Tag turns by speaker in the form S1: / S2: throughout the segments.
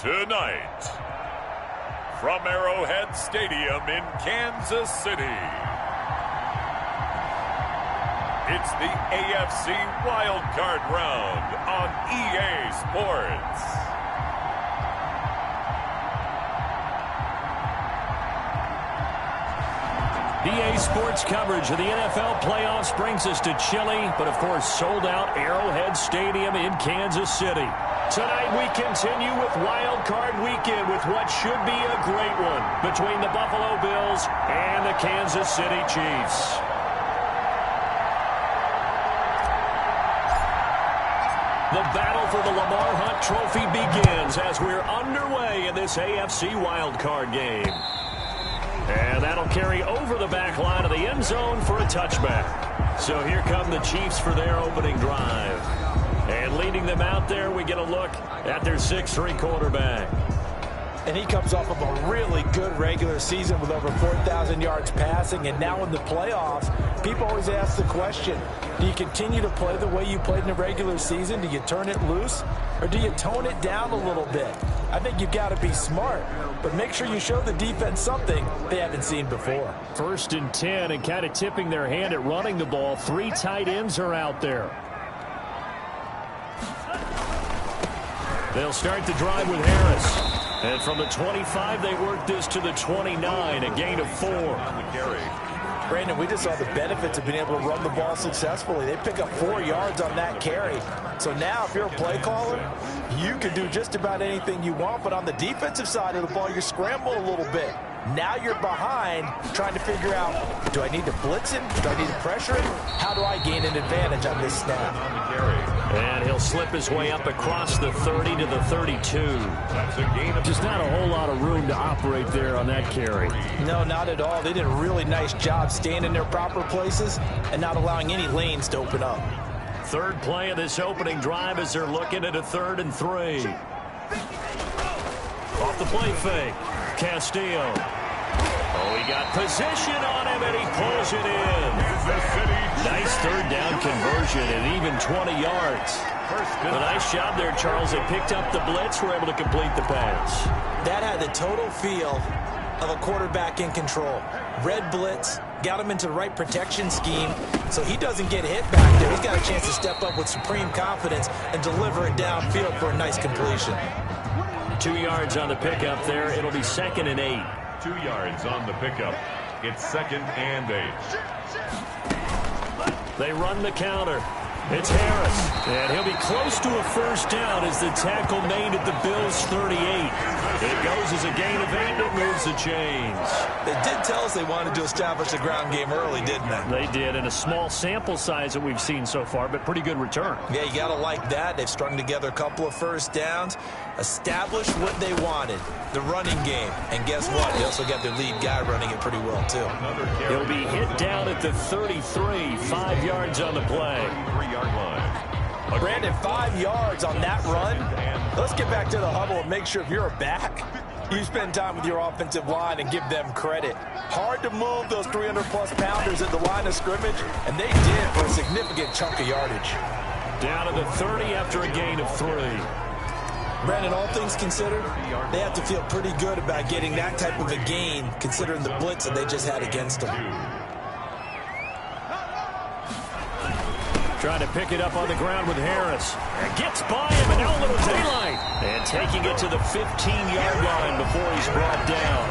S1: Tonight, from Arrowhead Stadium in Kansas City, it's the AFC Wildcard round on EA Sports.
S2: EA Sports coverage of the NFL playoffs brings us to chilly, but of course sold-out Arrowhead Stadium in Kansas City. Tonight we continue with Wild Card Weekend with what should be a great one between the Buffalo Bills and the Kansas City Chiefs. The battle for the Lamar Hunt Trophy begins as we're underway in this AFC Wild Card game. And that'll carry over the back line of the end zone for a touchback. So here come the Chiefs for their opening drive. And leading them out there, we get a look at their 6'3" quarterback.
S3: And he comes off of a really good regular season with over 4,000 yards passing. And now in the playoffs, people always ask the question, do you continue to play the way you played in the regular season? Do you turn it loose? Or do you tone it down a little bit? I think you've got to be smart, but make sure you show the defense something they haven't seen before.
S2: 1st and 10 and kind of tipping their hand at running the ball. 3 tight ends are out there. They'll start the drive with Harris. And from the 25, they work this to the 29, a gain of 4 on the carry.
S3: Brandon, we just saw the benefits of being able to run the ball successfully. They pick up 4 yards on that carry. So now if you're a play caller, you can do just about anything you want. But on the defensive side of the ball, you scramble a little bit. Now you're behind trying to figure out, do I need to blitz him? Do I need to pressure him? How do I gain an advantage on this snap?
S2: And he'll slip his way up across the 30 to the 32. Just not a whole lot of room to operate there on that carry.
S3: No, not at all. They did a really nice job staying in their proper places and not allowing any lanes to open up.
S2: 3rd play of this opening drive as they're looking at a 3rd and 3. Off the play fake. Castillo. Oh, he got position on him, and he pulls it in. Nice 3rd down conversion and even 20 yards. A nice job there, Charles. They picked up the blitz, were able to complete the pass.
S3: That had the total feel of a quarterback in control. Red blitz, got him into the right protection scheme, so he doesn't get hit back there. He's got a chance to step up with supreme confidence and deliver it downfield for a nice completion.
S2: 2 yards on the pickup there. It'll be 2nd and 8.
S1: 2 yards on the pickup. It's 2nd and 8.
S2: They run the counter. It's Harris. And he'll be close to a 1st down as the tackle made at the Bills' 38. It goes as a gain of 8 that moves the chains.
S3: They did tell us they wanted to establish the ground game early, didn't they?
S2: They did, in a small sample size that we've seen so far, but pretty good return.
S3: Yeah, you got to like that. They've strung together a couple of 1st downs, established what they wanted, the running game. And guess what? They also got their lead guy running it pretty well, too.
S2: He'll be hit down at the 33, 5 yards on the play.
S1: 3-yard line.
S3: Brandon, 5 yards on that run. Let's get back to the huddle and make sure if you're a back, you spend time with your offensive line and give them credit. Hard to move those 300-plus pounders at the line of scrimmage, and they did for a significant chunk of yardage.
S2: Down to the 30 after a gain of 3.
S3: Brandon, all things considered, they have to feel pretty good about getting that type of a gain, considering the blitz that they just had against them.
S2: Trying to pick it up on the ground with Harris. And gets by him, and now a little daylight. And taking it to the 15-yard line before he's brought down.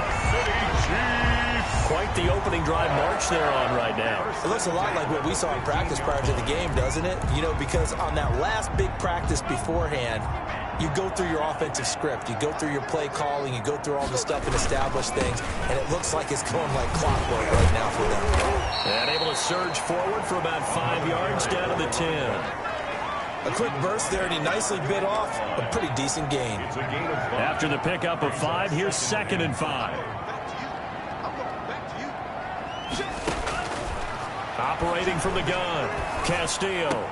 S2: Quite the opening drive march they're on right now.
S3: It looks a lot like what we saw in practice prior to the game, doesn't it? You know, because on that last big practice beforehand, you go through your offensive script. You go through your play calling. You go through all the stuff and establish things. And it looks like it's going like clockwork right now for them.
S2: And able to surge forward for about 5 yards down to the 10.
S3: A quick burst there, and he nicely bit off a pretty decent gain.
S2: After the pickup of 5, here's 2nd and 5. Operating from the gun, Castillo.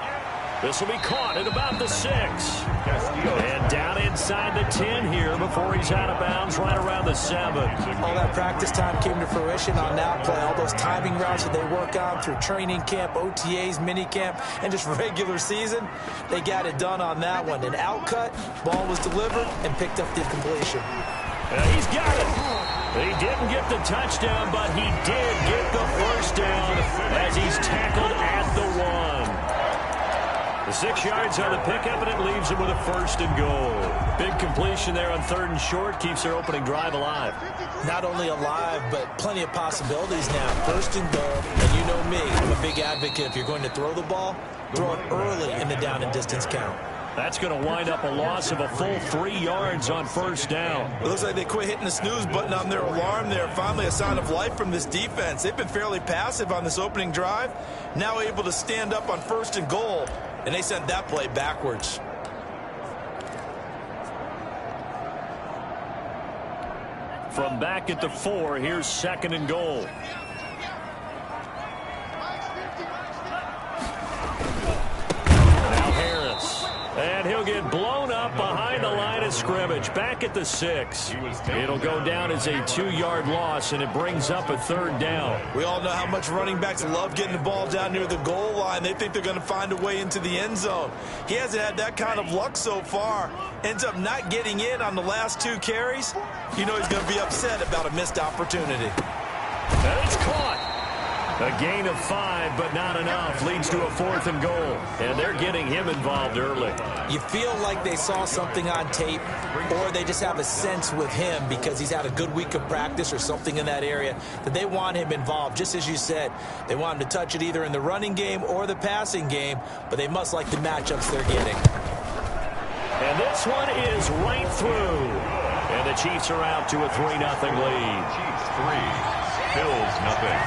S2: This will be caught at about the 6. And down inside the 10 here before he's out of bounds right around the 7.
S3: All that practice time came to fruition on that play. All those timing routes that they work on through training camp, OTAs, mini camp, and just regular season, they got it done on that one. An out cut, ball was delivered, and picked up the completion.
S2: He's got it. He didn't get the touchdown, but he did get the first down as he's tackled at the 1. The 6 yards on the pickup, and it leaves him with a 1st and goal. Big completion there on 3rd and short. Keeps their opening drive alive.
S3: Not only alive, but plenty of possibilities now. 1st and goal, and you know me, I'm a big advocate. If you're going to throw the ball, throw it early in the down and distance count.
S2: That's going to wind up a loss of a full 3 yards on 1st down.
S3: It looks like they quit hitting the snooze button on their alarm there. Finally a sign of life from this defense. They've been fairly passive on this opening drive. Now able to stand up on 1st and goal. And they sent that play backwards.
S2: From back at the 4, here's 2nd and goal. Now Harris. And he'll get blown up behind the line of scrimmage. Back at the 6. It'll go down as a 2-yard loss, and it brings up a 3rd down.
S3: We all know how much running backs love getting the ball down near the goal line. They think they're going to find a way into the end zone. He hasn't had that kind of luck so far. Ends up not getting in on the last 2 carries. You know he's going to be upset about a missed opportunity.
S2: And it's caught. A gain of 5, but not enough. Leads to a 4th and goal. And they're getting him involved early.
S3: You feel like they saw something on tape, or they just have a sense with him because he's had a good week of practice or something in that area that they want him involved. Just as you said, they want him to touch it either in the running game or the passing game, but they must like the matchups they're getting.
S2: And this one is right through. And the Chiefs are out to a 3-0 lead.
S1: Chiefs 3, Bills nothing.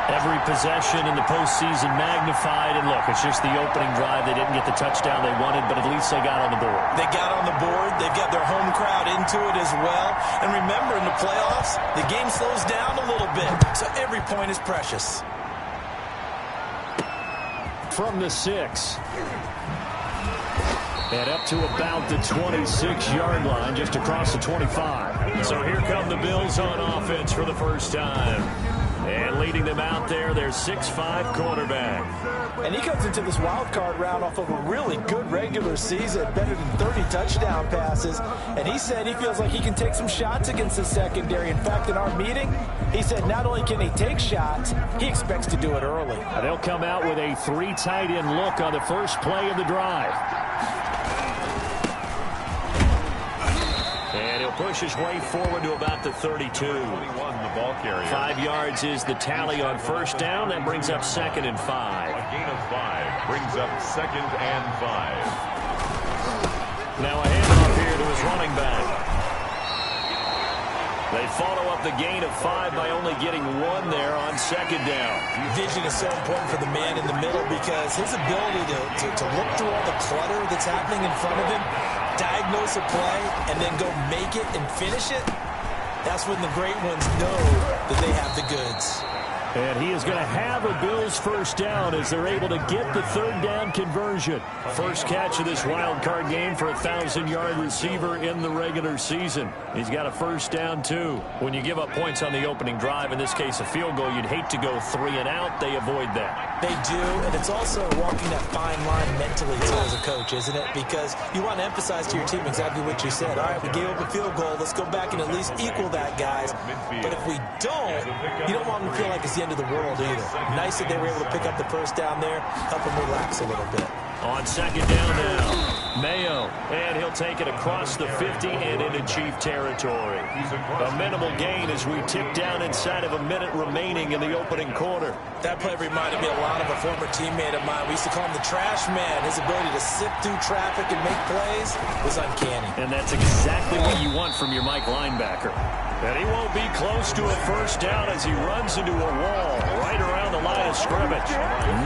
S2: Every possession in the postseason magnified. And look, it's just the opening drive. They didn't get the touchdown they wanted, but at least they got on the board.
S3: They got on the board. They've got their home crowd into it as well. And remember, in the playoffs, the game slows down a little bit. So every point is precious.
S2: From the 6. And up to about the 26-yard line, just across the 25. So here come the Bills on offense for the first time. And leading them out there, their 6'5" quarterback.
S3: And he comes into this wild card round off of a really good regular season, better than 30 touchdown passes. And he said he feels like he can take some shots against the secondary. In fact, in our meeting, he said not only can he take shots, he expects to do it early.
S2: They'll come out with a 3 tight end look on the first play of the drive. And he'll push his way forward to about the 32.
S1: 21, the ball carrier.
S2: 5 yards is the tally on first down. That brings up 2nd and 5.
S1: A gain of 5 brings up 2nd and 5.
S2: Now a handoff here to his running back. They follow up the gain of 5 by only getting 1 there on 2nd down.
S3: Vision is so important for the man in the middle because his ability to look through all the clutter that's happening in front of him, diagnose a play, and then go make it and finish it, that's when the great ones know that they have the goods.
S2: And he is going to have a Bills first down as they're able to get the 3rd down conversion. First catch of this wild card game for a 1,000-yard receiver in the regular season. He's got a first down, too. When you give up points on the opening drive, in this case a field goal, you'd hate to go 3 and out. They avoid that.
S3: They do, and it's also walking that fine line mentally, too, as a coach, isn't it? Because you want to emphasize to your team exactly what you said. All right, we gave up a field goal. Let's go back and at least equal that, guys. But if we don't, you don't want them to feel like it's the end of the world either. Nice that they were able to pick up the first down there, help them relax a little bit.
S2: On 2nd down now, Mayo, and he'll take it across the 50 and into Chief territory. A minimal gain as we tick down inside of a minute remaining in the opening quarter.
S3: That play reminded me a lot of a former teammate of mine. We used to call him the trash man. His ability to sift through traffic and make plays was uncanny.
S2: And that's exactly what you want from your Mike linebacker. And he won't be close to a first down as he runs into a wall right around the line of scrimmage.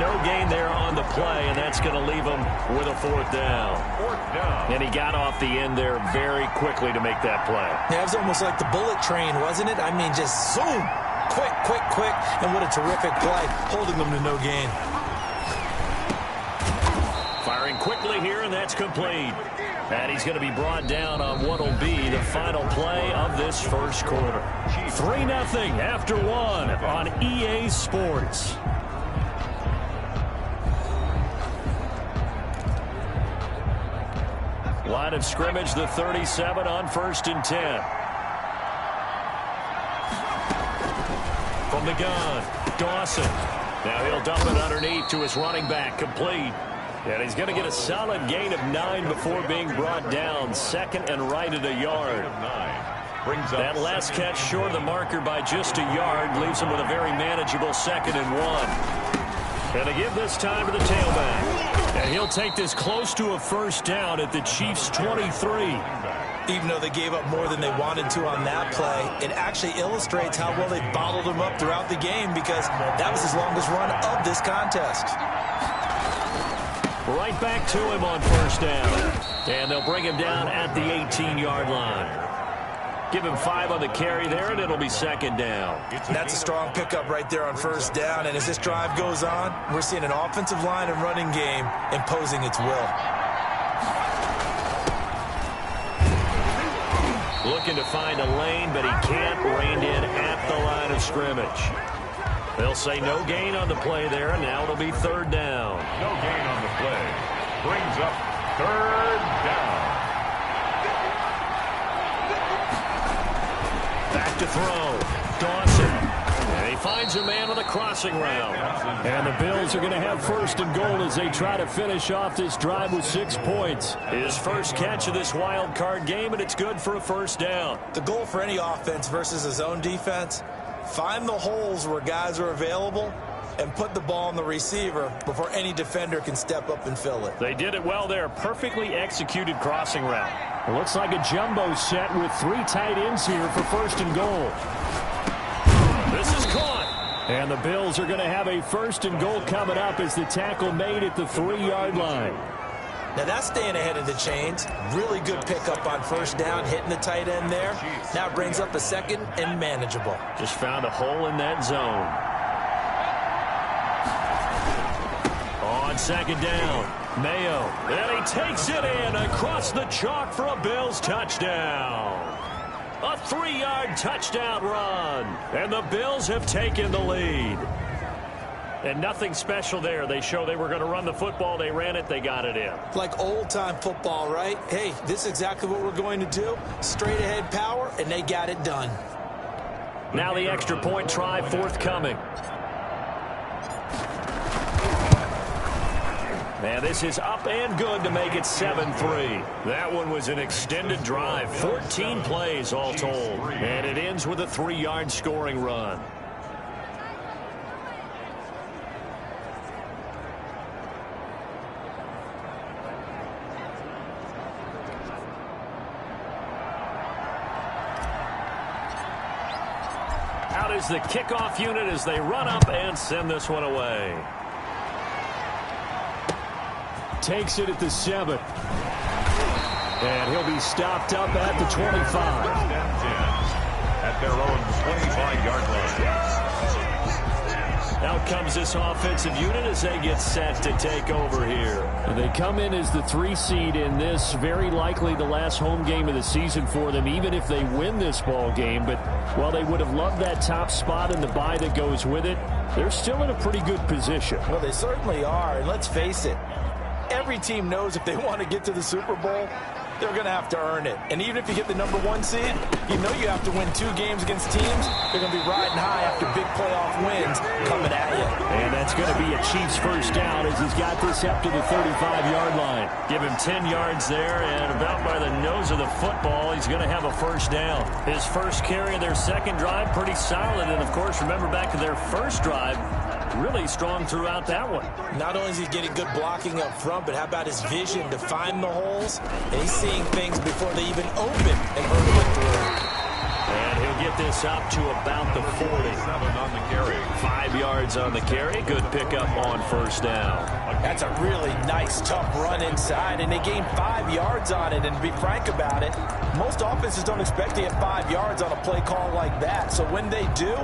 S2: No gain there on the play, and that's going to leave him with a 4th down.
S1: 4th down.
S2: And he got off the end there very quickly to make that play.
S3: Yeah, it was almost like the bullet train, wasn't it? I mean, just zoom. Quick, quick, quick. And what a terrific play, holding them to no gain.
S2: Firing quickly here, and that's complete. And he's going to be brought down on what will be the final play of this first quarter. 3-0 after one on EA Sports. Line of scrimmage, the 37 on 1st and 10. From the gun, Dawson. Now he'll dump it underneath to his running back, complete. And he's going to get a solid gain of 9 before being brought down. Second and right at a yard. That last catch short of the marker by just a yard leaves him with a very manageable 2nd and 1. And they give this time to the tailback. And he'll take this close to a first down at the Chiefs' 23.
S3: Even though they gave up more than they wanted to on that play, it actually illustrates how well they bottled him up throughout the game, because that was his longest run of this contest.
S2: Right back to him on first down. And they'll bring him down at the 18-yard line. Give him 5 on the carry there, and it'll be 2nd down.
S3: That's a strong pickup right there on first down. And as this drive goes on, we're seeing an offensive line and running game imposing its will.
S2: Looking to find a lane, but he can't. Reined in at the line of scrimmage. They'll say no gain on the play there, and now it'll be 3rd down.
S1: No gain on the play. Brings up 3rd down.
S2: Back to throw. Dawson. And he finds a man with a crossing route. And the Bills are going to have 1st and goal as they try to finish off this drive with 6 points. His first catch of this wild card game, and it's good for a first down.
S3: The goal for any offense versus his own defense: find the holes where guys are available and put the ball on the receiver before any defender can step up and fill it.
S2: They did it well there. Perfectly executed crossing route. It looks like a jumbo set with 3 tight ends here for 1st and goal. This is caught. And the Bills are going to have a 1st and goal coming up as the tackle made at the 3-yard line.
S3: Now that's staying ahead of the chains. Really good pickup on first down, hitting the tight end there. Now it brings up a 2nd and manageable.
S2: Just found a hole in that zone. On 2nd down, Mayo. And he takes it in across the chalk for a Bills touchdown. A 3-yard touchdown run. And the Bills have taken the lead. And nothing special there. They show they were going to run the football. They ran it. They got it in.
S3: Like old-time football, right? Hey, this is exactly what we're going to do. Straight-ahead power, and they got it done.
S2: Now the extra point try forthcoming. And this is up and good to make it 7-3. That one was an extended drive. 14 plays all told. And it ends with a 3-yard scoring run. Out is the kickoff unit as they run up and send this one away. Takes it at the 7. And he'll be stopped up at the 25.
S1: At their own 25-yard line.
S2: Out comes this offensive unit as they get set to take over here. And they come in as the 3 seed in this, very likely the last home game of the season for them, even if they win this ball game. But while they would have loved that top spot and the bye that goes with it, they're still in a pretty good position.
S3: Well, they certainly are. And let's face it, every team knows if they want to get to the Super Bowl, they're going to have to earn it. And even if you get the #1 seed, you know you have to win 2 games against teams. They're going to be riding high after big playoff wins coming at you.
S2: And that's going to be a Chiefs first down as he's got this up to the 35-yard line. Give him 10 yards there, and about by the nose of the football, he's going to have a first down. His first carry of their second drive, pretty solid. And, of course, remember back to their first drive, really strong throughout that one.
S3: Not only is he getting good blocking up front, but how about his vision to find the holes? And he's seeing things before they even open and hurdle it through.
S2: And he'll get this up to about the 40.
S1: 7 on the carry.
S2: 5 yards on the carry. Good pickup on first down.
S3: That's a really nice, tough run inside, and they gained 5 yards on it. And to be frank about it, most offenses don't expect to get 5 yards on a play call like that. So when they do,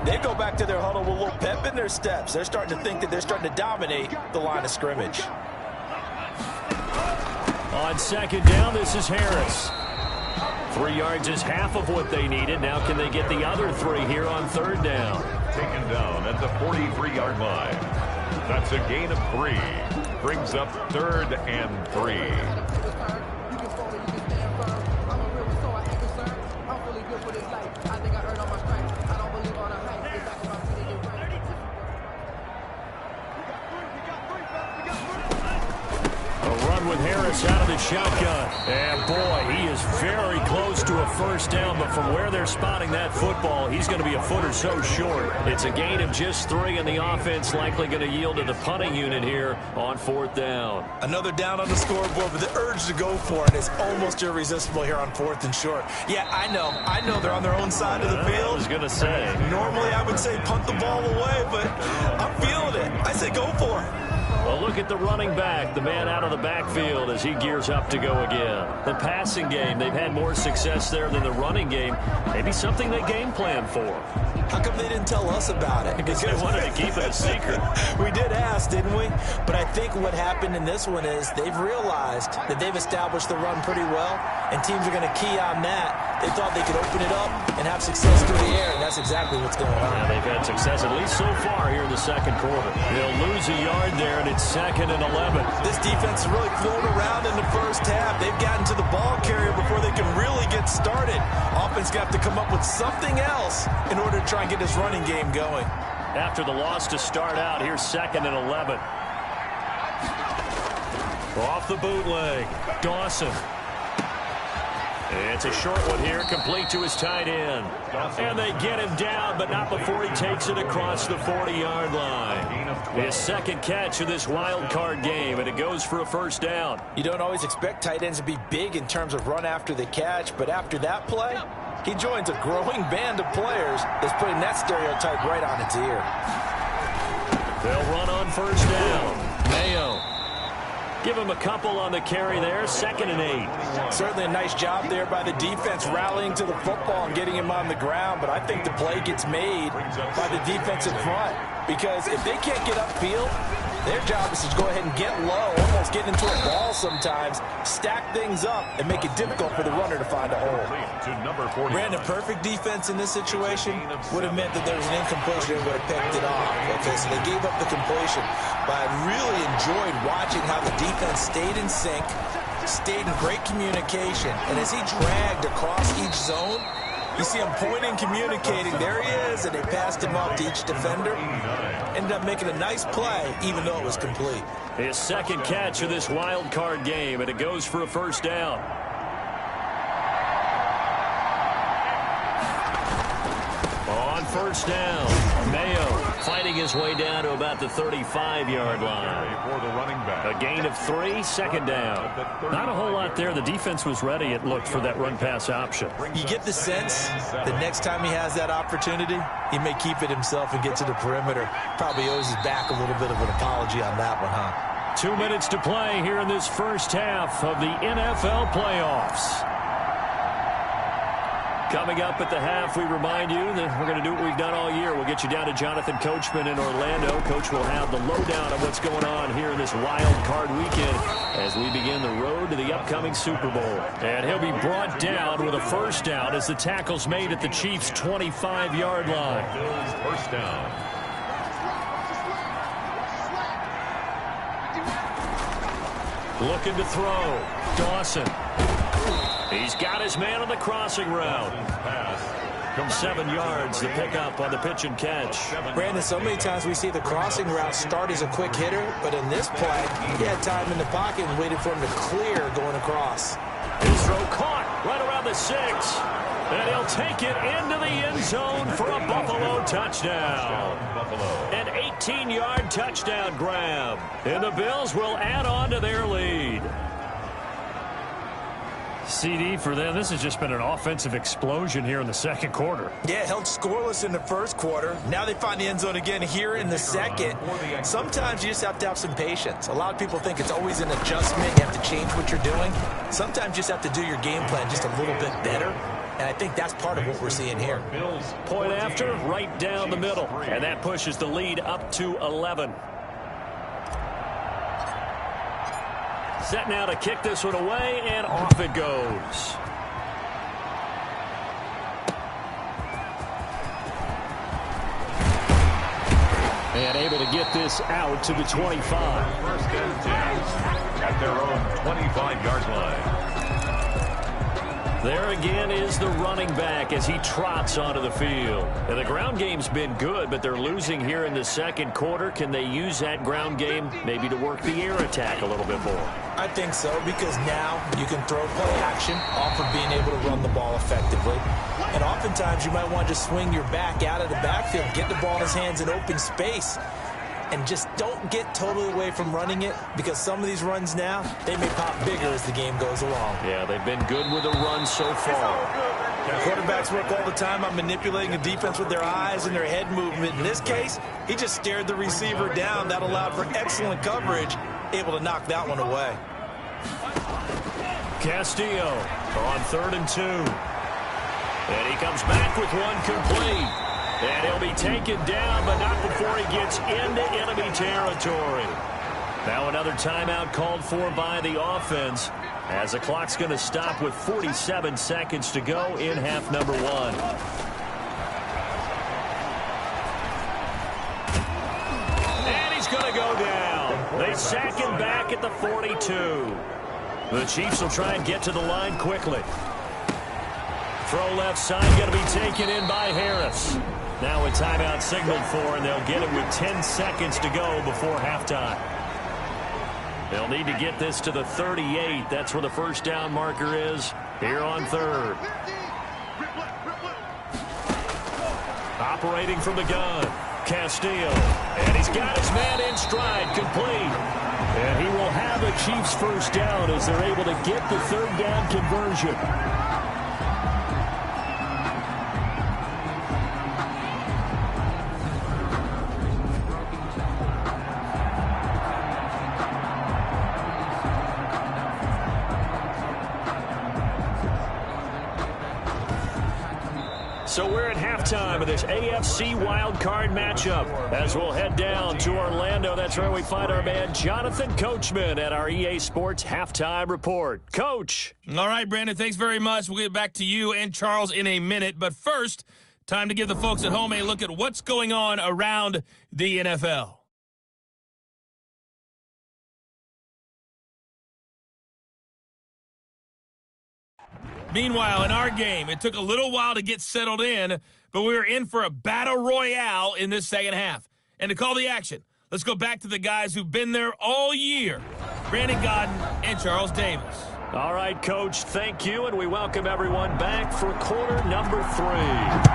S3: They go back to their huddle with a little pep in their steps. They're starting to think that they're starting to dominate the line of scrimmage.
S2: On second down, this is Harris. 3 yards is half of what they needed. Now can they get the other 3 here on third down?
S1: Taken down at the 43-yard line. That's a gain of 3. Brings up 3rd and 3.
S2: With Harris out of the shotgun. And boy, he is very close to a first down, but from where they're spotting that football, he's going to be a foot or so short. It's a gain of just 3, and the offense likely going to yield to the punting unit here on 4th down.
S3: Another down on the scoreboard, but the urge to go for it is almost irresistible here on 4th and short. Yeah, I know they're on their own side of the field.
S2: I was going to say.
S3: Normally I would say punt the ball away, but I'm feeling it. I say go for it.
S2: Well, look at the running back, the man out of the backfield as he gears up to go again. The passing game, they've had more success there than the running game. Maybe something they game plan for.
S3: How come they didn't tell us about it?
S2: Because they wanted to keep it a secret.
S3: We did ask, didn't we? But I think what happened in this one is they've realized that they've established the run pretty well, and teams are going to key on that. They thought they could open it up and have success through the air, and that's exactly what's going on.
S2: Yeah, they've had success, at least so far here in the second quarter. They'll lose a yard there, and it's 2nd and 11.
S3: This defense has really flown around in the first half. They've gotten to the ball carrier before they can really get started. Offense got to come up with something else in order to try and get this running game going.
S2: After the loss to start out, here's 2nd and 11. Off the bootleg, Dawson. It's a short one here, complete to his tight end. And they get him down, but not before he takes it across the 40-yard line. His 2nd catch of this wild card game, and it goes for a first down.
S3: You don't always expect tight ends to be big in terms of run after the catch, but after that play, he joins a growing band of players that's putting that stereotype right on its ear.
S2: They'll run on first down. Mayo. Give him a couple on the carry there, 2nd and 8.
S3: Certainly a nice job there by the defense rallying to the football and getting him on the ground, but I think the play gets made by the defensive front because if they can't get upfield, their job is to go ahead and get low, almost get into a ball sometimes, stack things up, and make it difficult for the runner to find a hole. Brandon, perfect defense in this situation would have meant that there was an incompletion and would have picked it off. Okay, so they gave up the completion, but I really enjoyed watching how the defense stayed in sync, stayed in great communication, and as he dragged across each zone, you see him pointing, communicating. There he is, and they passed him off to each defender. Ended up making a nice play, even though it was complete.
S2: His 2nd catch of this wild card game, and it goes for a first down. On first down, Mayo fighting his way down to about the 35-yard line. A gain of 3, 2nd down. Not a whole lot there. The defense was ready, it looked, for that run-pass option.
S3: You get the sense that next time he has that opportunity, he may keep it himself and get to the perimeter. Probably owes his back a little bit of an apology on that one, huh?
S2: 2 minutes to play here in this first half of the NFL playoffs. Coming up at the half, we remind you that we're going to do what we've done all year. We'll get you down to Jonathan Coachman in Orlando. Coach will have the lowdown of what's going on here in this wild card weekend as we begin the road to the upcoming Super Bowl. And he'll be brought down with a first down as the tackle's made at the Chiefs' 25-yard line.
S1: First down.
S2: Looking to throw. Dawson. He's got his man on the crossing route. From 7 yards, the pickup on the pitch and catch.
S3: Brandon, so many times we see the crossing route start as a quick hitter, but in this play, he had time in the pocket and waited for him to clear going across.
S2: His throw caught right around the 6. And he'll take it into the end zone for a Buffalo touchdown. An 18-yard touchdown grab. And the Bills will add on to their lead. CD for them. This has just been an offensive explosion here in the second quarter.
S3: Yeah, held scoreless in the first quarter. Now they find the end zone again here in the second. Sometimes you just have to have some patience. A lot of people think it's always an adjustment. You have to change what you're doing. Sometimes you just have to do your game plan just a little bit better. And I think that's part of what we're seeing here.
S2: Point after, right down the middle. And that pushes the lead up to 11. Set now to kick this one away, and off it goes. And able to get this out to the 25.
S1: First and 10 at their own 25-yard line.
S2: There again is the running back as he trots onto the field. And the ground game's been good, but they're losing here in the second quarter. Can they use that ground game maybe to work the air attack a little bit more?
S3: I think so, because now you can throw play action off of being able to run the ball effectively. And oftentimes you might want to just swing your back out of the backfield, get the ball in his hands in open space, and just don't get totally away from running it, because some of these runs now, they may pop bigger as the game goes along.
S2: Yeah, they've been good with the run so far.
S3: Quarterbacks work all the time on manipulating the defense with their eyes and their head movement. In this case, he just stared the receiver down. That allowed for excellent coverage, able to knock that one away.
S2: Castillo on 3rd and 2. And he comes back with one complete. And he'll be taken down, but not before he gets into enemy territory. Now another timeout called for by the offense, as the clock's going to stop with 47 seconds to go in half number 1. And he's going to go down. They sack him back at the 42. The Chiefs will try and get to the line quickly. Throw left side, going to be taken in by Harris. Now a timeout signaled for, and they'll get it with 10 seconds to go before halftime. They'll need to get this to the 38. That's where the first down marker is here on 3rd. Operating from the gun, Castillo. And he's got his man in stride, complete. And he will have a Chiefs first down as they're able to get the 3rd down conversion. So we're at halftime of this AFC Wildcard matchup as we'll head down to Orlando. That's where we find our man Jonathan Coachman at our EA Sports Halftime Report. Coach.
S4: All right, Brandon, thanks very much. We'll get back to you and Charles in a minute. But first, time to give the folks at home a look at what's going on around the NFL. Meanwhile, in our game, it took a little while to get settled in, but we were in for a battle royale in this second half. And to call the action, let's go back to the guys who've been there all year, Brandon Godden and Charles Davis.
S2: All right, Coach, thank you, and we welcome everyone back for quarter number 3.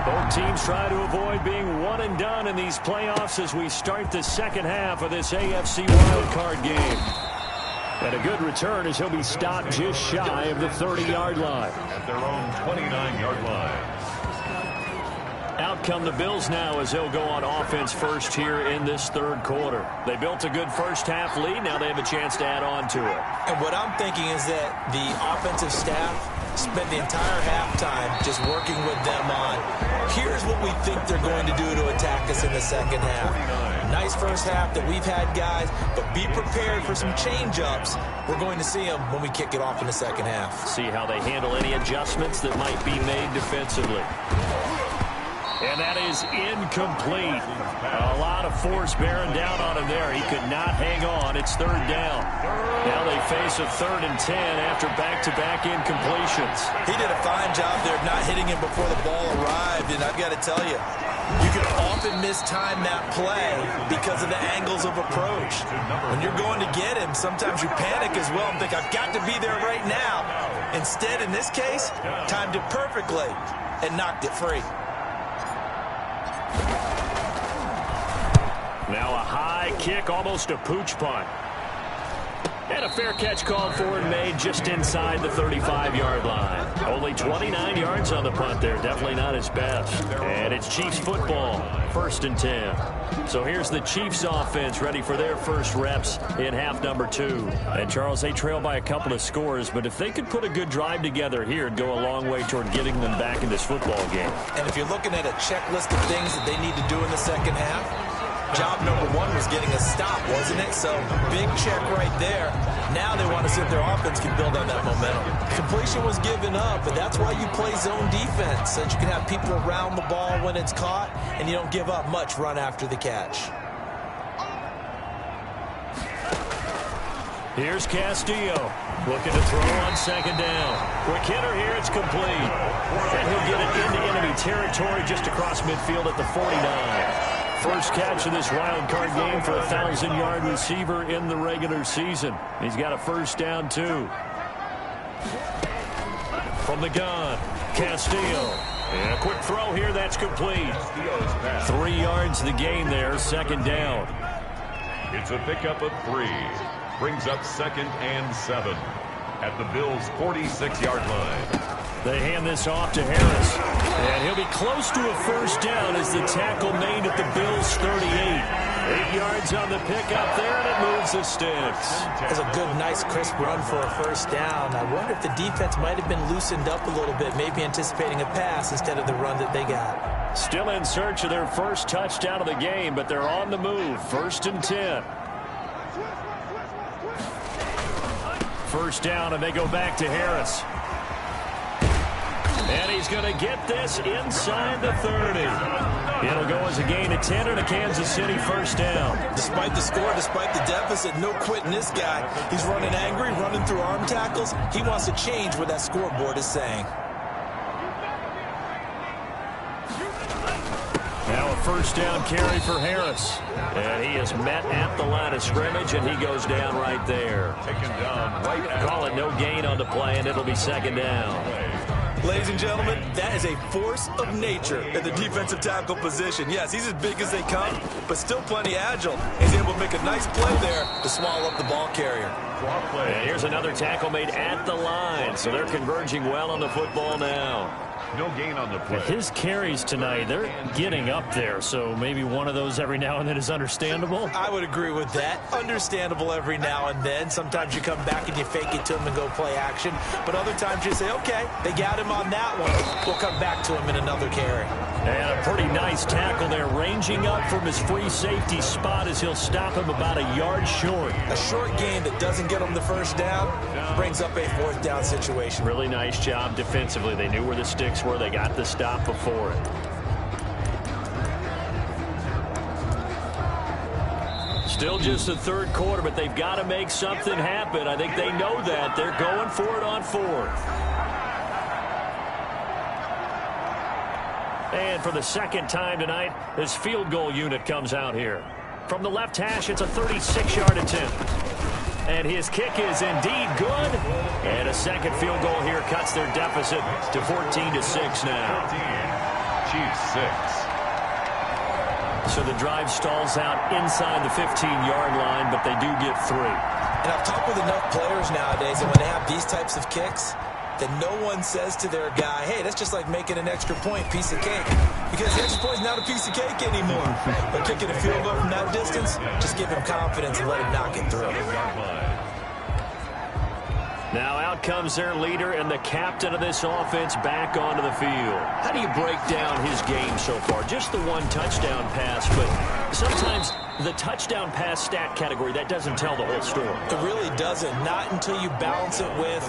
S2: Both teams try to avoid being one and done in these playoffs as we start the second half of this AFC wildcard game. And a good return as he'll be stopped just shy of the 30-yard line.
S1: At their own 29-yard line.
S2: Out come the Bills now as they'll go on offense first here in this 3rd quarter. They built a good first half lead. Now they have a chance to add on to it.
S3: And what I'm thinking is that the offensive staff spent the entire halftime just working with them on, here's what we think they're going to do to attack us in the second half. Nice first half that we've had, guys, but be prepared for some change-ups. We're going to see them when we kick it off in the second half.
S2: See how they handle any adjustments that might be made defensively. And that is incomplete. A lot of force bearing down on him there. He could not hang on. It's 3rd down. Now they face a 3rd and 10 after back-to-back incompletions.
S3: He did a fine job there of not hitting him before the ball arrived, and I've got to tell you, you can often mistime that play because of the angles of approach. When you're going to get him, sometimes you panic as well and think, I've got to be there right now. Instead, in this case, timed it perfectly and knocked it free.
S2: Now a high kick, almost a pooch punt. And a fair catch called for and made just inside the 35-yard line. Only 29 yards on the punt there. Definitely not his best. And it's Chiefs football. 1st and 10. So here's the Chiefs offense ready for their first reps in half number 2. And Charles, they trail by a couple of scores, but if they could put a good drive together here, it'd go a long way toward getting them back in this football game.
S3: And if you're looking at a checklist of things that they need to do in the second half, job number 1 was getting a stop, wasn't it? So big check right there. Now they want to see if their offense can build on that momentum. Completion was given up, but that's why you play zone defense, so that you can have people around the ball when it's caught, and you don't give up much run after the catch.
S2: Here's Castillo looking to throw on 2nd down. Quick hitter here, it's complete. And he'll get it into enemy territory just across midfield at the 49. First catch of this wild card game for a 1,000-yard receiver in the regular season. He's got a first down, too. From the gun, Castillo. And a quick throw here, that's complete. 3 yards the gain there, 2nd down.
S1: It's a pickup of 3. Brings up 2nd and 7 at the Bills' 46-yard line.
S2: They hand this off to Harris. And he'll be close to a first down as the tackle made at the Bills' 38. 8 yards on the pickup there, and it moves the sticks.
S3: That's a good, nice, crisp run for a first down. I wonder if the defense might have been loosened up a little bit, maybe anticipating a pass instead of the run that they got.
S2: Still in search of their first touchdown of the game, but they're on the move. 1st and 10. First down, and they go back to Harris. And he's going to get this inside the 30. It'll go as a gain of 10 and a Kansas City first down.
S3: Despite the score, despite the deficit, no quitting this guy. He's running angry, running through arm tackles. He wants to change what that scoreboard is saying.
S2: Now a first down carry for Harris. And he is met at the line of scrimmage, and he goes down right there.
S1: Taken down right at
S2: Call it no gain on the play, and it'll be 2nd down.
S3: Ladies and gentlemen, that is a force of nature in the defensive tackle position. Yes, he's as big as they come, but still plenty agile. He's able to make a nice play there to swallow up the ball carrier.
S2: And here's another tackle made at the line, so they're converging well on the football now.
S1: No gain on the play.
S5: His carries tonight, they're getting up there, so maybe one of those every now and then is understandable.
S3: I would agree with that. Understandable every now and then. Sometimes you come back and you fake it to him and go play action. But other times you say, okay, they got him on that one. We'll come back to him in another carry.
S2: And a pretty nice tackle there, ranging up from his free safety spot as he'll stop him about a yard short.
S3: A short gain that doesn't get him the first down brings up a 4th down situation.
S2: Really nice job defensively. They knew where the sticks were. They got the stop before it. Still just the 3rd quarter, but they've got to make something happen. I think they know that. They're going for it on 4th. And for the 2nd time tonight, this field goal unit comes out here. From the left hash, it's a 36-yard attempt. And his kick is indeed good. And a 2nd field goal here cuts their deficit to 14-6 now.
S1: 14. Chiefs 6.
S2: So the drive stalls out inside the 15-yard line, but they do get 3.
S3: And I've talked with enough players nowadays, and when they have these types of kicks, that no one says to their guy, hey, that's just like making an extra point, piece of cake. Because the extra point is not a piece of cake anymore. But kicking a field goal from that distance, just give him confidence and let him knock it through.
S2: Now out comes their leader and the captain of this offense back onto the field. How do you break down his game so far? Just the 1 touchdown pass, but sometimes the touchdown pass stat category, that doesn't tell the whole story.
S3: It really doesn't. Not until you balance it with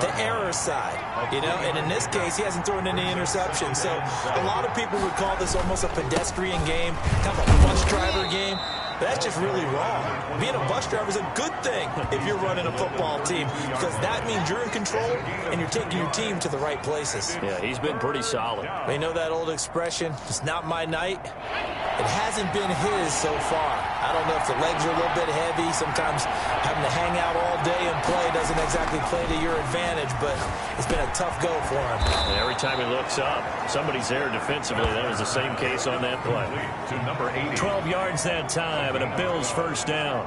S3: the error side. You know, and in this case, he hasn't thrown any interceptions. So a lot of people would call this almost a pedestrian game, kind of a bus driver game. But that's just really wrong. Being a bus driver is a good thing if you're running a football team, because that means you're in control and you're taking your team to the right places.
S2: Yeah, he's been pretty solid.
S3: They know that old expression, it's not my night. It hasn't been his so far. I don't know if the legs are a little bit heavy. Sometimes having to hang out all day and play doesn't exactly play to your advantage, but it's been a tough go for him.
S2: And every time he looks up, somebody's there defensively. That was the same case on that play.
S1: To number 80.
S2: 12 yards that time, and a Bills first down.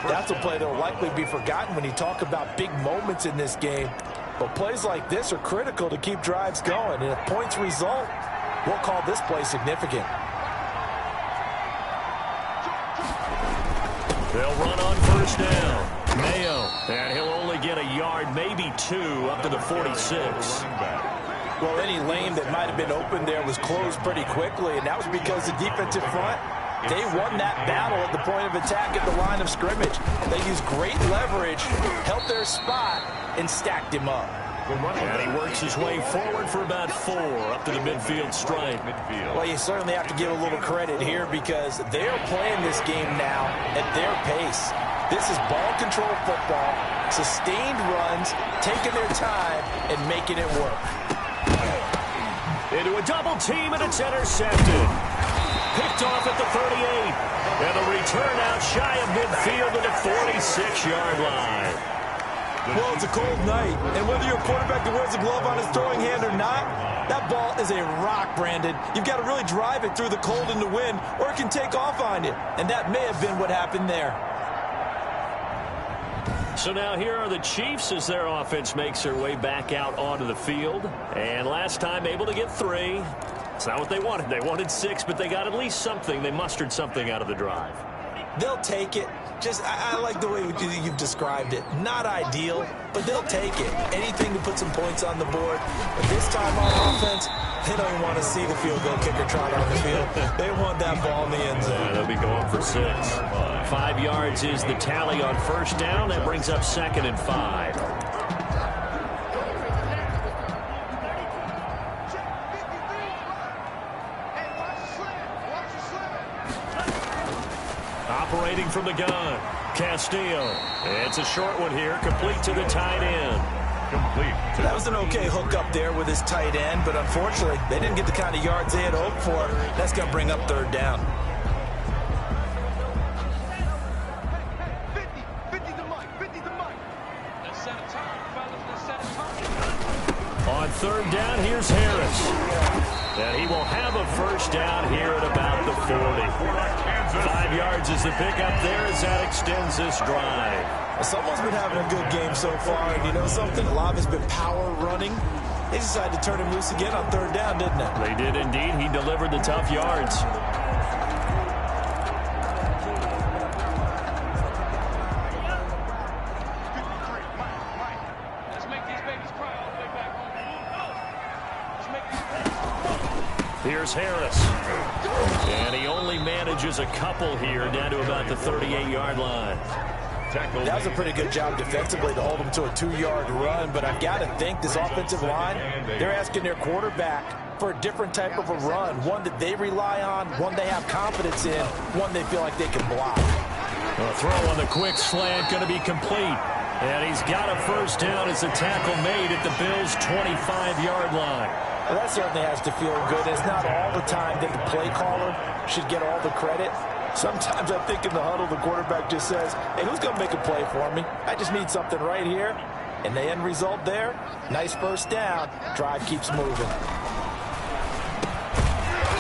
S3: That's a play that will likely be forgotten when you talk about big moments in this game. But plays like this are critical to keep drives going. And if points result, we'll call this play significant.
S2: They'll run on first down. Mayo, and he'll only get a yard, maybe 2, up to the 46.
S3: Well, any lane that might have been open there was closed pretty quickly, and that was because the defensive front, they won that battle at the point of attack at the line of scrimmage. They used great leverage, held their spot, and stacked him up.
S2: And he works his way forward for about 4, up to the midfield stripe.
S3: Well, you certainly have to give a little credit here because they are playing this game now at their pace. This is ball control football, sustained runs, taking their time, and making it work.
S2: Into a double team, and it's intercepted. Picked off at the 38. And the return out shy of midfield to the 46-yard line.
S3: Well, it's a cold night, and whether you're a quarterback that wears a glove on his throwing hand or not, that ball is a rock, Brandon. You've got to really drive it through the cold and the wind, or it can take off on you. And that may have been what happened there.
S2: So now here are the Chiefs as their offense makes their way back out onto the field. And last time able to get 3. It's not what they wanted. They wanted 6, but they got at least something. They mustered something out of the drive.
S3: They'll take it. I like the way you've described it. Not ideal, but they'll take it. Anything to put some points on the board. But this time on offense, they don't even want to see the field goal kicker trot on the field. They want that ball in the end zone.
S2: Yeah, they'll be going for 6. 5 yards is the tally on first down. That brings up 2nd and 5. Operating from the gun, Castillo. It's a short one here, complete to the tight end.
S3: That was an okay hook up there with his tight end, but unfortunately, they didn't get the kind of yards they had hoped for. That's going to bring up 3rd down.
S6: 50 to Mike. Let's set a time, fellas. Let's set a time.
S2: On 3rd down, here's Harris. And he will have a first down here at about the 40. 5 yards is the pickup there as that extends this drive.
S3: Well, someone's been having a good game so far, and you know something? A lot has been power running. They decided to turn him loose again on 3rd down, didn't they?
S2: They did indeed. He delivered the tough yards. Here's Harris. And he only manages a couple here down to about the 38-yard line.
S3: That was a pretty good job defensively to hold him to a 2-yard run, but I've got to think this offensive line, they're asking their quarterback for a different type of a run, one that they rely on, one they have confidence in, one they feel like they can block.
S2: A throw on the quick slant going to be complete. And he's got a first down as the tackle made at the Bills' 25-yard line.
S3: Well, that certainly has to feel good. It's not all the time that the play caller should get all the credit. Sometimes I think in the huddle, the quarterback just says, hey, who's going to make a play for me? I just need something right here. And the end result there, nice first down. Drive keeps moving.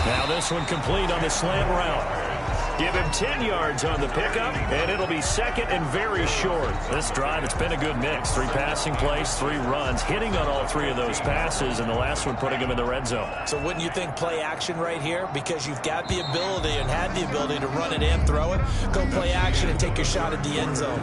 S2: Now this one complete on the slant route. Give him 10 yards on the pickup, and it'll be 2nd and very short. This drive, it's been a good mix. 3 passing plays, 3 runs, hitting on all 3 of those passes, and the last one putting him in the red zone.
S3: So wouldn't you think play action right here? Because you've got the ability and had the ability to run it and throw it. Go play action and take your shot at the end zone.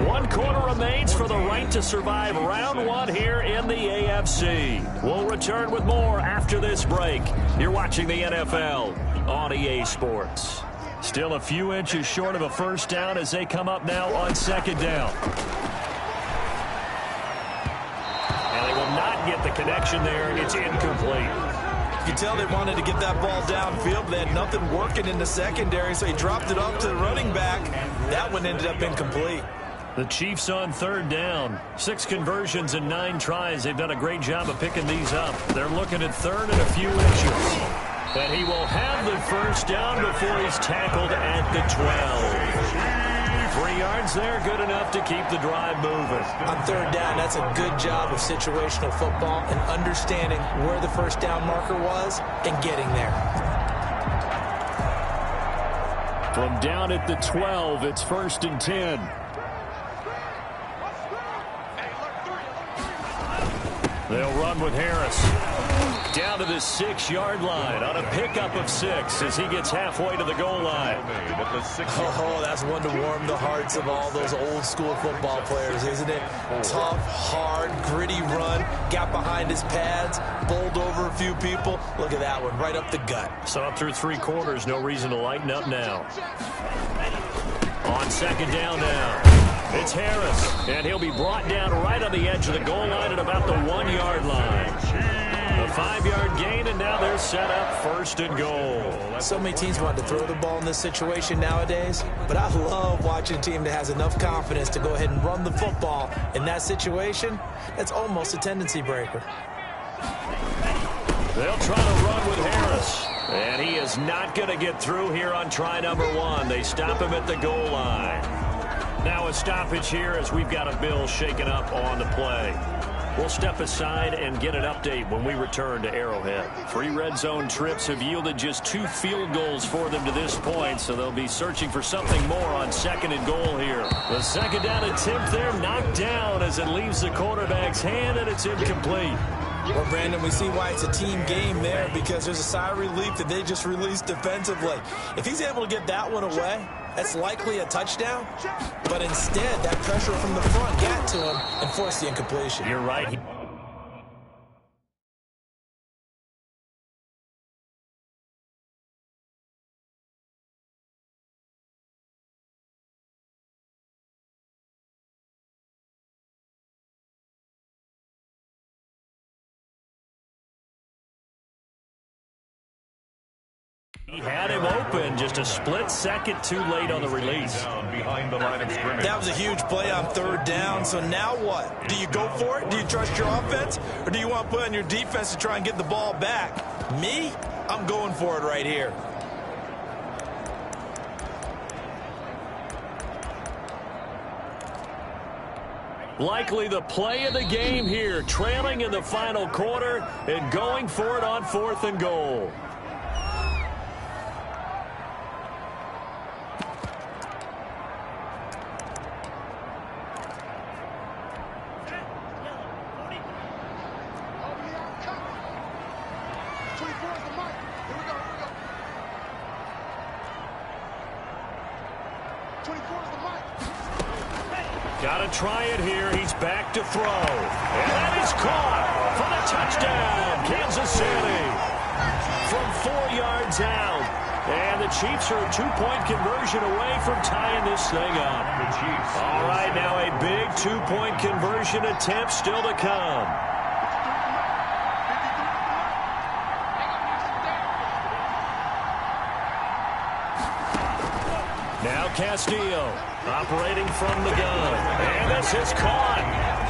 S2: 1 quarter remains for the right to survive round 1 here in the AFC. We'll return with more after this break. You're watching the NFL on EA Sports. Still a few inches short of a first down as they come up now on 2nd down. And they will not get the connection there. It's incomplete.
S3: You can tell they wanted to get that ball downfield, but they had nothing working in the secondary, so he dropped it off to the running back. That one ended up incomplete.
S2: The Chiefs on 3rd down. 6 conversions and 9 tries. They've done a great job of picking these up. They're looking at 3rd and a few inches. And he will have the first down before he's tackled at the 12. 3 yards there, good enough to keep the drive moving.
S3: On 3rd down, that's a good job of situational football and understanding where the first down marker was and getting there.
S2: From down at the 12, it's 1st and 10. They'll run with Harris. Down to the 6-yard line on a pickup of 6 as he gets halfway to the goal line.
S3: Oh, that's one to warm the hearts of all those old school football players, isn't it? Tough, hard, gritty run. Got behind his pads, bowled over a few people. Look at that one, right up the gut.
S2: So up through 3 quarters, no reason to lighten up now. On second down now, it's Harris, and he'll be brought down right on the edge of the goal line at about the 1-yard line. A 5-yard gain, and now they're set up 1st and goal.
S3: So many teams want to throw the ball in this situation nowadays, but I love watching a team that has enough confidence to go ahead and run the football. In that situation, that's almost a tendency breaker.
S2: They'll try to run with Harris, and he is not going to get through here on try number 1. They stop him at the goal line. Now a stoppage here as we've got a bill shaken up on the play. We'll step aside and get an update when we return to Arrowhead. 3 red zone trips have yielded just 2 field goals for them to this point, so they'll be searching for something more on 2nd and goal here. The second down attempt there knocked down as it leaves the quarterback's hand, and it's incomplete.
S3: Well, Brandon, we see why it's a team game there, because there's a sigh of relief that they just released defensively. If he's able to get that one away, that's likely a touchdown. But instead, that pressure from the front got to him and forced the incompletion.
S2: You're right. He had him open just a split second too late on the release.
S1: Behind the line of scrimmage.
S3: That was a huge play on 3rd down. So now what? Do you go for it? Do you trust your offense? Or do you want to put on your defense to try and get the ball back? Me? I'm going for it right here.
S2: Likely the play of the game here, trailing in the final quarter and going for it on 4th and goal. Got to try it here. He's back to throw. And that is caught for the touchdown, Kansas City. From 4 yards out. And the Chiefs are a 2-point conversion away from tying this thing up. All right, now a big 2-point conversion attempt still to come. Now Castillo operating from the gun. And this is caught.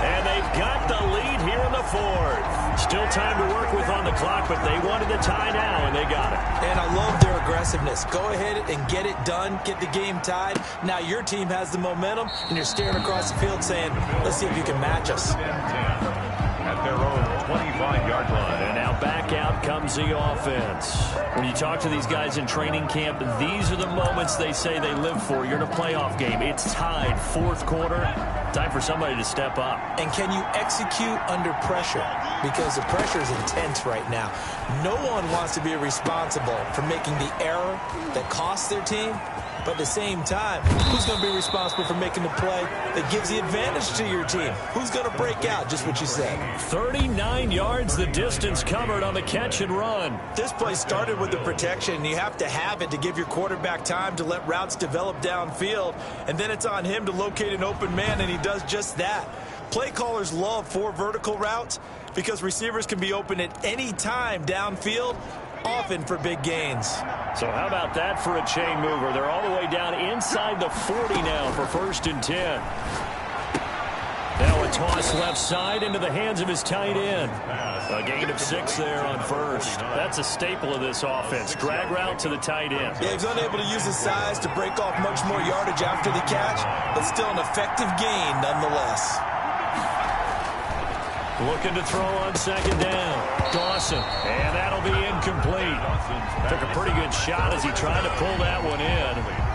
S2: And they've got the lead here in the 4th. Still time to work with on the clock, but they wanted the tie now, and they got it.
S3: And I love their aggressiveness. Go ahead and get it done. Get the game tied. Now your team has the momentum, and you're staring across the field saying, let's see if you can match us.
S1: At their own 25-yard line.
S2: And now back out comes the offense. When you talk to these guys in training camp, these are the moments they say they live for. You're in a playoff game. It's tied, 4th quarter. Time for somebody to step up.
S3: And can you execute under pressure? Because the pressure is intense right now. No one wants to be responsible for making the error that costs their team. But at the same time, who's going to be responsible for making the play that gives the advantage to your team? Who's going to break out? Just what you said.
S2: 39 yards the distance covered on the catch and run.
S3: This play started with the protection, and you have to have it to give your quarterback time to let routes develop downfield. And then it's on him to locate an open man, and he does just that. Play callers love 4 vertical routes because receivers can be open at any time downfield, often for big gains.
S2: So how about that for a chain mover? They're all the way down inside the 40 now for 1st and 10. Now a toss left side into the hands of his tight end. A gain of 6 there on 1st. That's a staple of this offense. Drag route to the tight end.
S3: Yeah, he's unable to use his size to break off much more yardage after the catch, but still an effective gain nonetheless.
S2: Looking to throw on 2nd down. Dawson. And that'll be incomplete. Took a pretty good shot as he tried to pull that one in.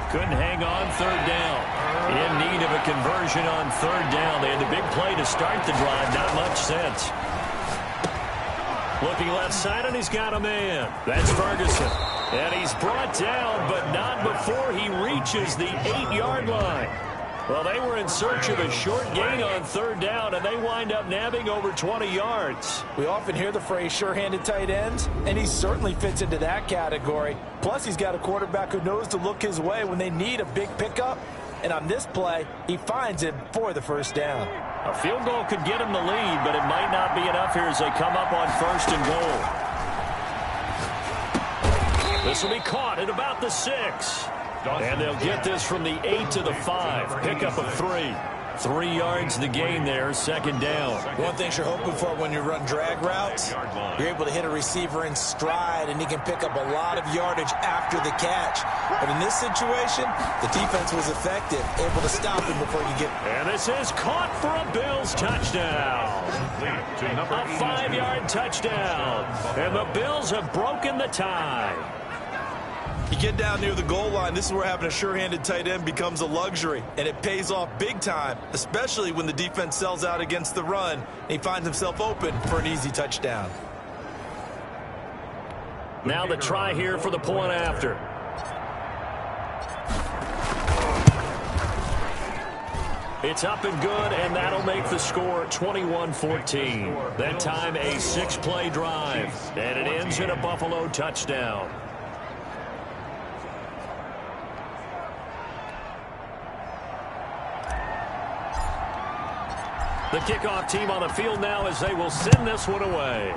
S2: Couldn't hang on 3rd down. In need of a conversion on 3rd down. They had the big play to start the drive. Not much sense. Looking left side, and he's got a man. That's Ferguson. And he's brought down, but not before he reaches the 8-yard line. Well, they were in search of a short gain on third down, and they wind up nabbing over 20 yards.
S3: We often hear the phrase sure-handed tight ends, and he certainly fits into that category. Plus, he's got a quarterback who knows to look his way when they need a big pickup. And on this play, he finds him for the first down.
S2: A field goal could get him the lead, but it might not be enough here as they come up on 1st and goal. This will be caught at about the 6. And they'll get this from the 8 to the 5. Pickup of 3. 3 yards the gain there, 2nd down.
S3: One thing you're hoping for when you run drag routes, you're able to hit a receiver in stride, and he can pick up a lot of yardage after the catch. But in this situation, the defense was effective, able to stop him before you get...
S2: And this is caught for a Bills touchdown. A 5-yard touchdown. And the Bills have broken the tie.
S3: You get down near the goal line, this is where having a sure-handed tight end becomes a luxury, and it pays off big time, especially when the defense sells out against the run, and he finds himself open for an easy touchdown.
S2: Now the try here for the point after. It's up and good, and that'll make the score 21-14. That time a 6-play drive, and it ends in a Buffalo touchdown. The kickoff team on the field now as they will send this one away.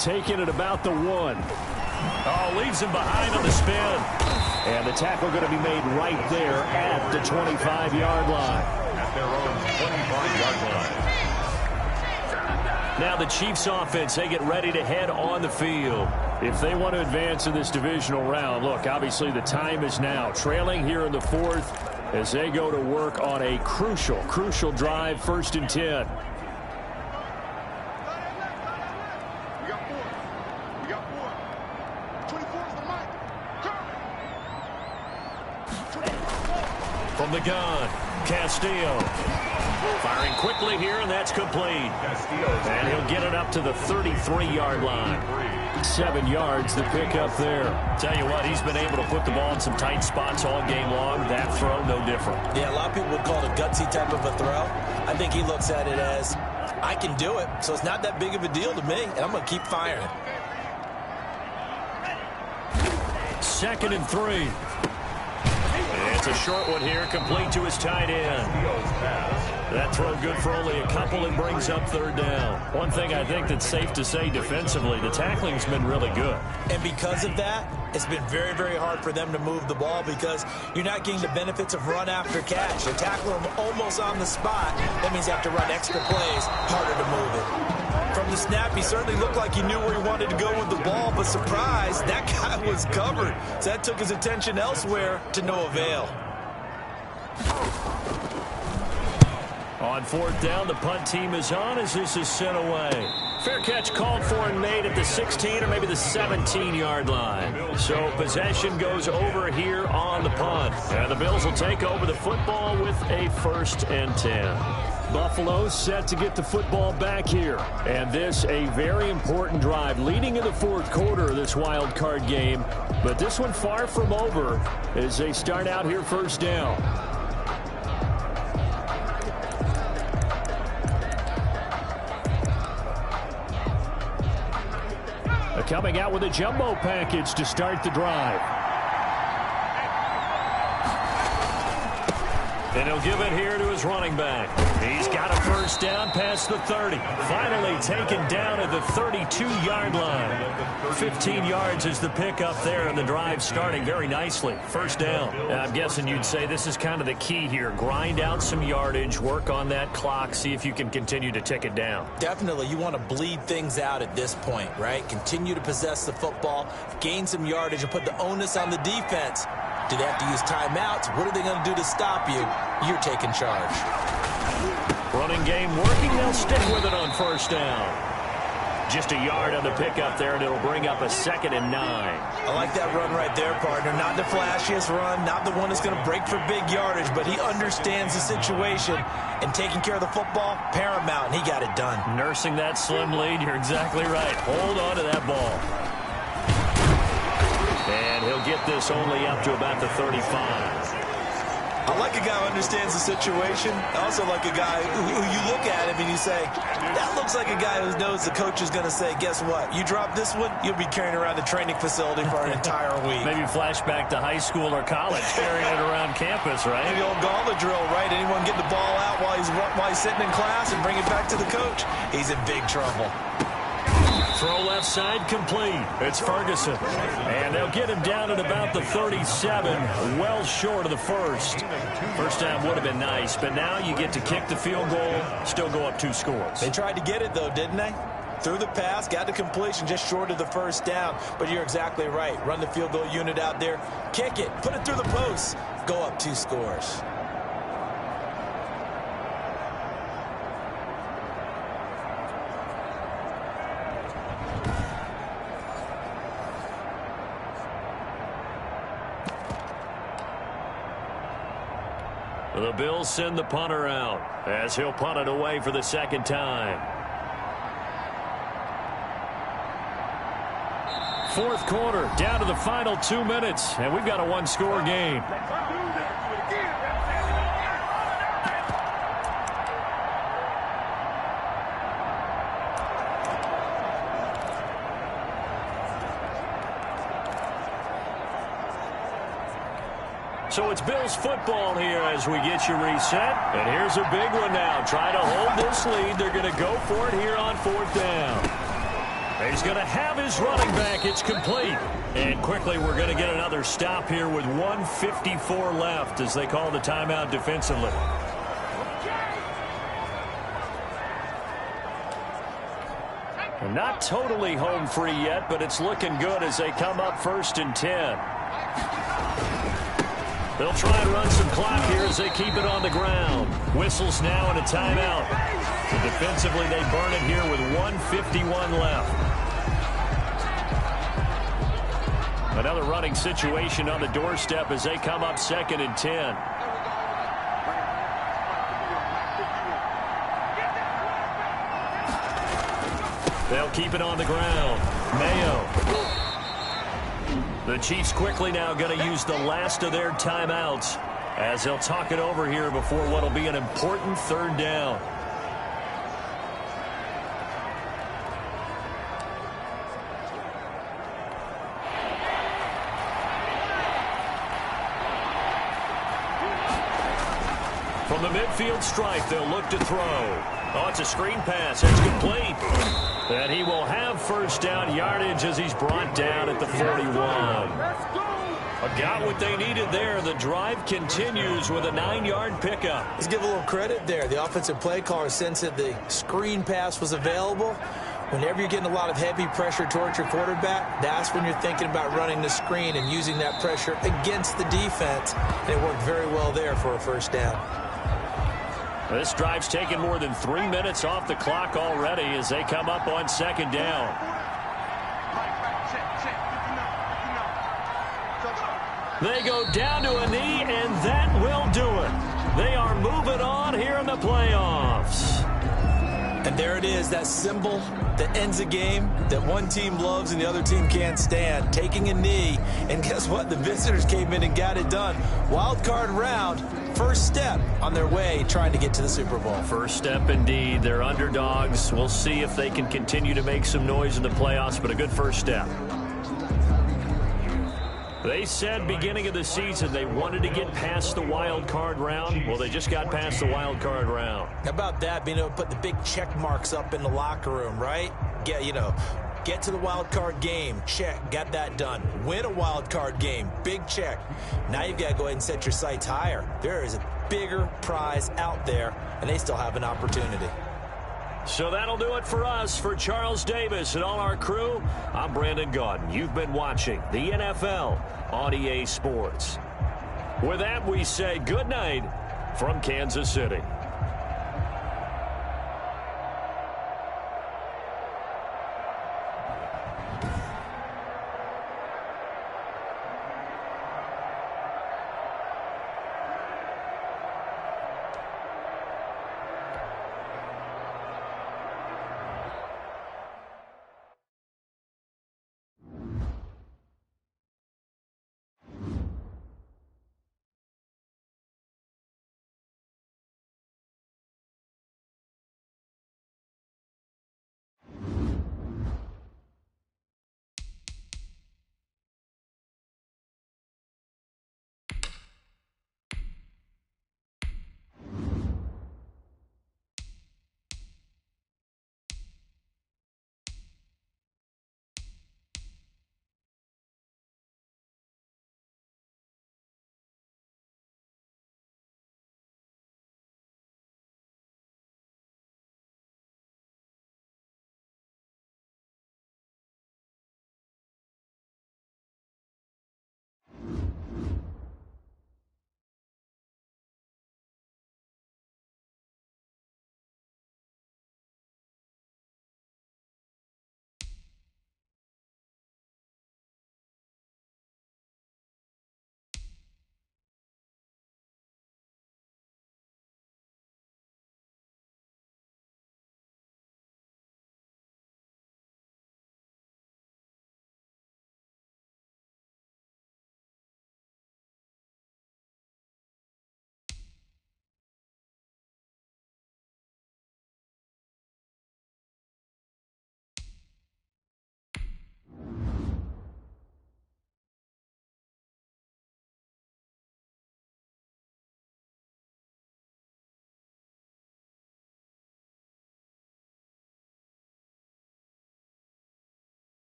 S2: Taking it about the 1. Oh, leaves him behind on the spin. And the tackle going to be made right there at the 25-yard line.
S1: At their own 25-yard line.
S2: Now the Chiefs offense, they get ready to head on the field. If they want to advance in this divisional round, look, obviously the time is now. Trailing here in the 4th. As they go to work on a crucial drive, 1st and 10.
S6: We got 4. We got 4. 24 is the mic.
S2: From the gun, Castillo. Firing quickly here, and that's complete. And he'll get it up to the 33-yard line. 7 yards, the pickup there. Tell you what, he's been able to put the ball in some tight spots all game long. That throw, no different.
S3: Yeah, a lot of people would call it a gutsy type of a throw. I think he looks at it as, I can do it, so it's not that big of a deal to me, and I'm going to keep firing.
S2: 2nd and 3. It's a short one here, complete to his tight end. That throw good for only a couple and brings up 3rd down. One thing I think that's safe to say defensively, the tackling's been really good.
S3: And because of that, it's been very, very hard for them to move the ball because you're not getting the benefits of run after catch. They tackle him almost on the spot. That means you have to run extra plays, harder to move it. From the snap, he certainly looked like he knew where he wanted to go with the ball, but surprise, that guy was covered. So that took his attention elsewhere to no avail.
S2: On 4th down, the punt team is on as this is sent away. Fair catch called for and made at the 16 or maybe the 17-yard line. So possession goes over here on the punt. And the Bills will take over the football with a 1st and 10. Buffalo set to get the football back here. And this a very important drive leading in the 4th quarter of this wild card game. But this one far from over as they start out here 1st down. Coming out with a jumbo package to start the drive. And he'll give it here to his running back. He's got a 1st down past the 30. Finally taken down at the 32-yard line. 15 yards is the pickup there, and the drive starting very nicely. 1st down. And I'm guessing you'd say this is kind of the key here. Grind out some yardage, work on that clock, see if you can continue to tick it down.
S3: Definitely, you want to bleed things out at this point, right? Continue to possess the football, gain some yardage, and put the onus on the defense. Do they have to use timeouts? What are they going to do to stop you? You're taking charge.
S2: Running game working. They'll stick with it on 1st down. Just a yard on the pickup there, and it'll bring up a 2nd and 9.
S3: I like that run right there, partner. Not the flashiest run, not the one that's going to break for big yardage, but he understands the situation, and taking care of the football, paramount, and he got it done.
S2: Nursing that slim lead, you're exactly right. Hold on to that ball. And he'll get this only up to about the 35.
S3: I like a guy who understands the situation. I also like a guy who you look at him and you say, that looks like a guy who knows the coach is going to say, guess what? You drop this one, you'll be carrying around the training facility for an entire week.
S5: Maybe flashback to high school or college, carrying it around campus, right?
S3: Maybe the old gauntlet drill, right? Anyone get the ball out while he's sitting in class and bring it back to the coach? He's in big trouble.
S2: Throw left side complete. It's Ferguson. And they'll get him down at about the 37, well short of the first. First down would have been nice, but now you get to kick the field goal, still go up 2 scores.
S3: They tried to get it, though, didn't they? Threw the pass, got the completion just short of the first down. But you're exactly right. Run the field goal unit out there, kick it, put it through the post, go up 2 scores.
S2: The Bills send the punter out as he'll punt it away for the 2nd time. 4th quarter, down to the final 2 minutes, and we've got a 1-score game. So it's Bills football here as we get you reset. And here's a big one now. Try to hold this lead. They're going to go for it here on 4th down. He's going to have his running back. It's complete. And quickly we're going to get another stop here with 1:54 left as they call the timeout defensively. And not totally home free yet, but it's looking good as they come up 1st and 10. They'll try and run some clock here as they keep it on the ground. Whistles now and a timeout. But defensively, they burn it here with 1:51 left. Another running situation on the doorstep as they come up 2nd and 10. They'll keep it on the ground. Mayo. The Chiefs quickly now going to use the last of their timeouts as they'll talk it over here before what will be an important 3rd down. From the midfield stripe, they'll look to throw. Oh, it's a screen pass. It's complete. And he will have 1st down yardage as he's brought down at the 41. Got what they needed there. The drive continues with a 9-yard pickup.
S3: Let's give a little credit there. The offensive play caller sensed that the screen pass was available. Whenever you're getting a lot of heavy pressure towards your quarterback, that's when you're thinking about running the screen and using that pressure against the defense. And it worked very well there for a 1st down.
S2: This drive's taken more than 3 minutes off the clock already as they come up on 2nd down. They go down to a knee, and that will do it. They are moving on here in the playoffs.
S3: And there it is, that symbol that ends a game that one team loves and the other team can't stand. Taking a knee, and guess what? The visitors came in and got it done. Wild card round, 1st step on their way trying to get to the Super Bowl.
S2: 1st step indeed. They're underdogs. We'll see if they can continue to make some noise in the playoffs, but a good 1st step. They said beginning of the season they wanted to get past the wild card round. Well, they just got past the wild card round.
S3: How about that, being able to put the big check marks up in the locker room, right? Get to the wild card game, check, got that done. Win a wild card game, big check. Now you've got to go ahead and set your sights higher. There is a bigger prize out there, and they still have an opportunity.
S2: So that'll do it for us. For Charles Davis and all our crew, I'm Brandon Gaudin. You've been watching the NFL on EA Sports. With that, we say good night from Kansas City.